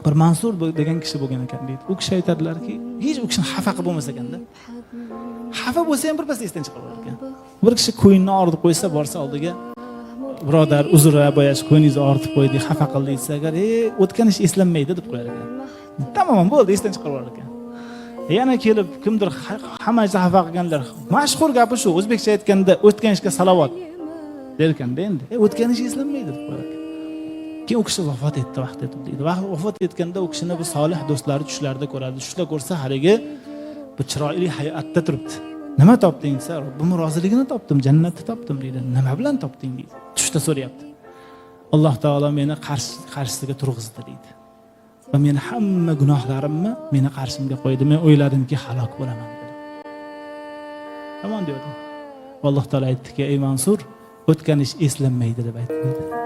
bir Mansur degan kishi bo'lgan ekan deydi. U kishi aytadilarki, hech u kishini xafa qilib bo'lmas ekanda. Xafa bo'lsa ham birpas esdan chiqarib olar ekan. Bir kishi qo'yinni og'ritib qo'ysa, borsa oldiga, birodar, uzr-a, boyash qo'yingizni og'ritib qo'ydik, xafa qildi desa, agar, o'tgan ish eslanmaydi deb qo'yar ekan. Tamom, bo'ldi, esdan chiqarib olar ekan. Yana kelib kimdir hammasini xafa qilganlar. Mashhur gapi shu, o'zbekcha aytganda, o'tgan ishga salovat der ekanda endi. O'tgan ish eslanmaydi deb qo'yar ekan. Keyin u kishi vafot etdi vaqt etib deydi. Vafot etganda u kishini bu solih do'stlari tushlarda ko'radi. Tushda ko'rsa, haligi bu chiroyli hayotda turibdi. Nima topding desa, Robbim roziligini topdim, jannatni topdim deydi. Nima bilan topding deydi. Tushda so'rayapti. Alloh taolo meni qarshisiga turg'izdi deydi. Va meni hamma gunohlarimni meni qarshimga qo'ydi. Men o'yladimki halok bo'laman dedi. Tamam dedi. Alloh taolo aytdiki, ey Mansur, o'tgan ish eslanmaydi deb aytdi.